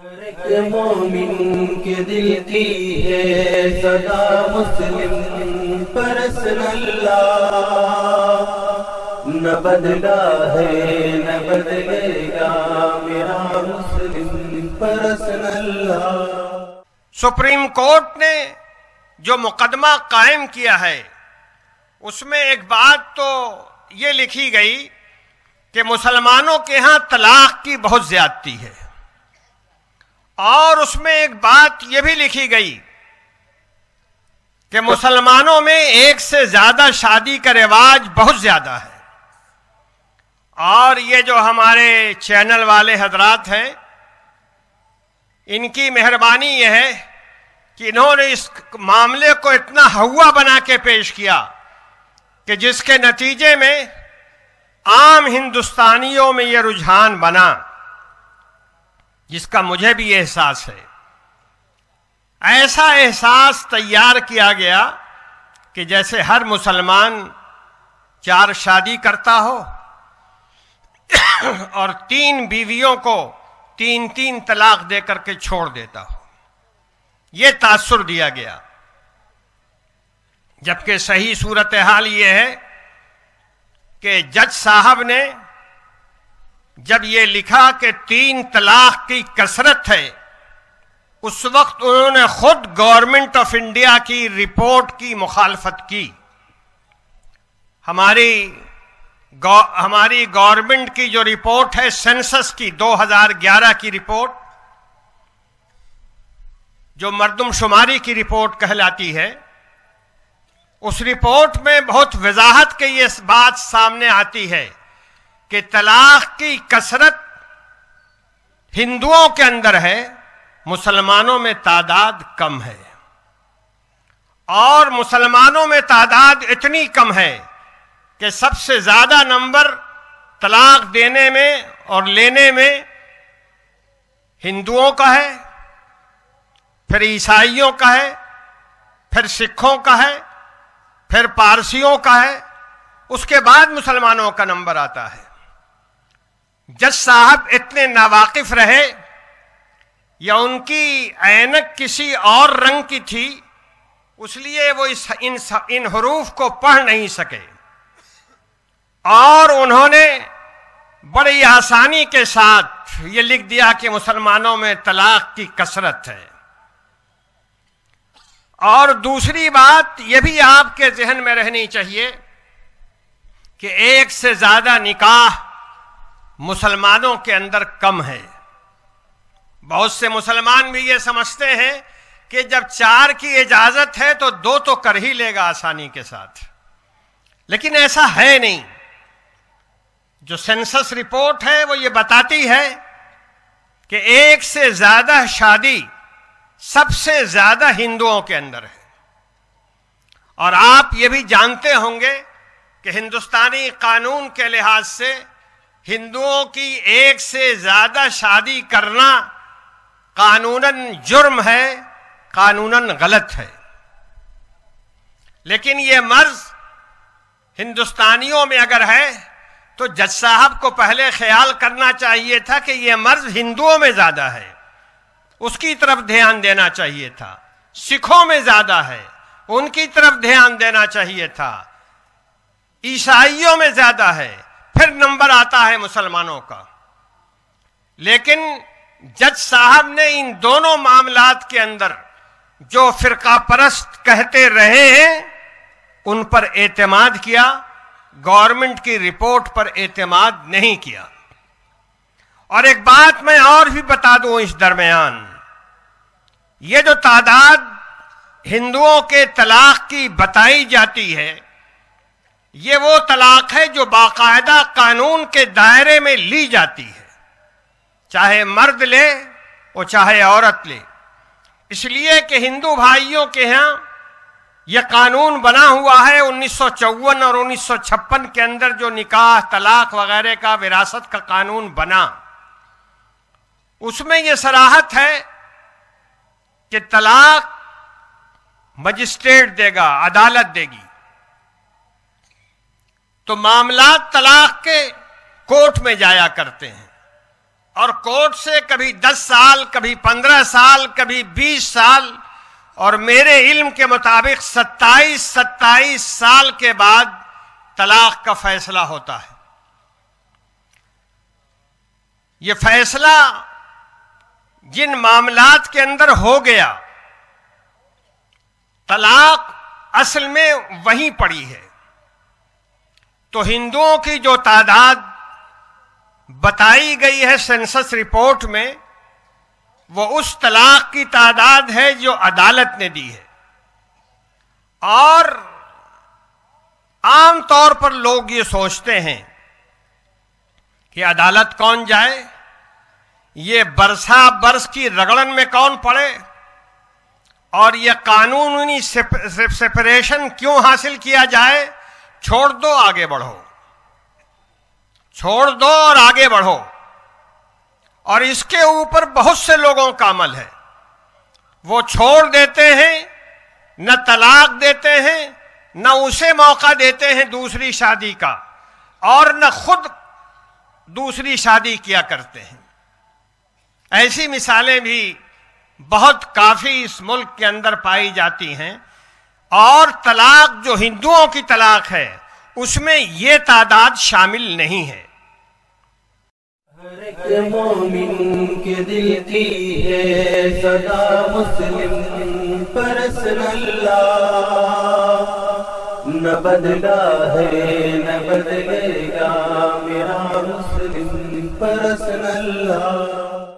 ہر ایک مومن کے دل کی ہے صدا مسلم پرسن اللہ، نہ بدلا ہے نہ بدلے گا میرا مسلم پرسن اللہ۔ سپریم کورٹ نے جو مقدمہ قائم کیا ہے اس میں ایک بات تو یہ لکھی گئی کہ مسلمانوں کے ہاں طلاق کی بہت زیادتی ہے، اور اس میں ایک بات یہ بھی لکھی گئی کہ مسلمانوں میں ایک سے زیادہ شادی کا رواج بہت زیادہ ہے۔ اور یہ جو ہمارے چینل والے حضرات ہیں، ان کی مہربانی یہ ہے کہ انہوں نے اس معاملے کو اتنا ہوا بنا کے پیش کیا کہ جس کے نتیجے میں عام ہندوستانیوں میں یہ رجحان بنا، جس کا مجھے بھی احساس ہے۔ ایسا احساس تیار کیا گیا کہ جیسے ہر مسلمان 4 شادی کرتا ہو اور 3 بیویوں کو 3 طلاق دے کر کے چھوڑ دیتا ہو، یہ تاثر دیا گیا۔ جبکہ صحیح صورتحال یہ ہے کہ جج صاحب نے جب یہ لکھا کہ 3 طلاق کی کثرت ہے، اس وقت انہوں نے خود گورنمنٹ آف انڈیا کی رپورٹ کی مخالفت کی۔ ہماری گورنمنٹ کی جو رپورٹ ہے سینسس کی 2011 کی رپورٹ، جو مردم شماری کی رپورٹ کہلاتی ہے، اس رپورٹ میں بہت وضاحت کے یہ بات سامنے آتی ہے کہ طلاق کی کثرت ہندوؤں کے اندر ہے، مسلمانوں میں تعداد کم ہے۔ اور مسلمانوں میں تعداد اتنی کم ہے کہ سب سے زیادہ نمبر طلاق دینے میں اور لینے میں ہندوؤں کا ہے، پھر عیسائیوں کا ہے، پھر سکھوں کا ہے، پھر پارسیوں کا ہے، اس کے بعد مسلمانوں کا نمبر آتا ہے۔ جج صاحب اتنے ناواقف رہے یا ان کی عینک کسی اور رنگ کی تھی، اس لیے وہ ان حروف کو پڑھ نہیں سکے، اور انہوں نے بڑی آسانی کے ساتھ یہ لکھ دیا کہ مسلمانوں میں طلاق کی کثرت ہے۔ اور دوسری بات یہ بھی آپ کے ذہن میں رہنی چاہیے کہ ایک سے زیادہ نکاح مسلمانوں کے اندر کم ہے۔ بہت سے مسلمان بھی یہ سمجھتے ہیں کہ جب 4 کی اجازت ہے تو 2 تو کر ہی لے گا آسانی کے ساتھ، لیکن ایسا ہے نہیں۔ جو سینسس رپورٹ ہے وہ یہ بتاتی ہے کہ ایک سے زیادہ شادی سب سے زیادہ ہندوؤں کے اندر ہے۔ اور آپ یہ بھی جانتے ہوں گے کہ ہندوستانی قانون کے لحاظ سے ہندوؤں کی ایک سے زیادہ شادی کرنا قانوناً جرم ہے، قانوناً غلط ہے۔ لیکن یہ مرض ہندوستانیوں میں اگر ہے تو جج صاحب کو پہلے خیال کرنا چاہیے تھا کہ یہ مرض ہندوؤں میں زیادہ ہے، اس کی طرف دھیان دینا چاہیے تھا۔ سکھوں میں زیادہ ہے، ان کی طرف دھیان دینا چاہیے تھا۔ عیسائیوں میں زیادہ ہے، پھر نمبر آتا ہے مسلمانوں کا۔ لیکن جج صاحب نے ان دونوں معاملات کے اندر جو فرقہ پرست کہتے رہے ہیں ان پر اعتماد کیا، گورنمنٹ کی رپورٹ پر اعتماد نہیں کیا۔ اور ایک بات میں اور بھی بتا دوں اس درمیان، یہ جو تعداد ہندوؤں کے طلاق کی بتائی جاتی ہے، یہ وہ طلاق ہے جو باقاعدہ قانون کے دائرے میں لی جاتی ہے، چاہے مرد لے اور چاہے عورت لے۔ اس لیے کہ ہندو بھائیوں کے ہاں یہ قانون بنا ہوا ہے 1954 اور 1956 کے اندر جو نکاح طلاق وغیرہ کا وراثت کا قانون بنا، اس میں یہ صراحت ہے کہ طلاق مجسٹریٹ دے گا، عدالت دے گی۔ تو معاملات طلاق کے کورٹ میں جایا کرتے ہیں، اور کورٹ سے کبھی 10 سال، کبھی 15 سال، کبھی 20 سال، اور میرے علم کے مطابق 27 سال کے بعد طلاق کا فیصلہ ہوتا ہے۔ یہ فیصلہ جن معاملات کے اندر ہو گیا، طلاق اصل میں وہیں پڑی ہے۔ تو ہندوؤں کی جو تعداد بتائی گئی ہے سینسس رپورٹ میں، وہ اس طلاق کی تعداد ہے جو عدالت نے دی ہے۔ اور عام طور پر لوگ یہ سوچتے ہیں کہ عدالت کون جائے، یہ برسا برس کی رگڑن میں کون پڑے، اور یہ قانونی سپریشن کیوں حاصل کیا جائے، چھوڑ دو آگے بڑھو، چھوڑ دو اور آگے بڑھو۔ اور اس کے اوپر بہت سے لوگوں کا عمل ہے، وہ چھوڑ دیتے ہیں، نہ طلاق دیتے ہیں، نہ اسے موقع دیتے ہیں دوسری شادی کا، اور نہ خود دوسری شادی کیا کرتے ہیں۔ ایسی مثالیں بھی بہت کافی اس ملک کے اندر پائی جاتی ہیں۔ اور طلاق جو ہندوؤں کی طلاق ہے اس میں یہ تعداد شامل نہیں ہے۔ ہر ایک مومن کے دل کی ہے صدا مسلم پرسنل، نہ بدلا ہے نہ بدلے گا میرا مسلم پرسنل۔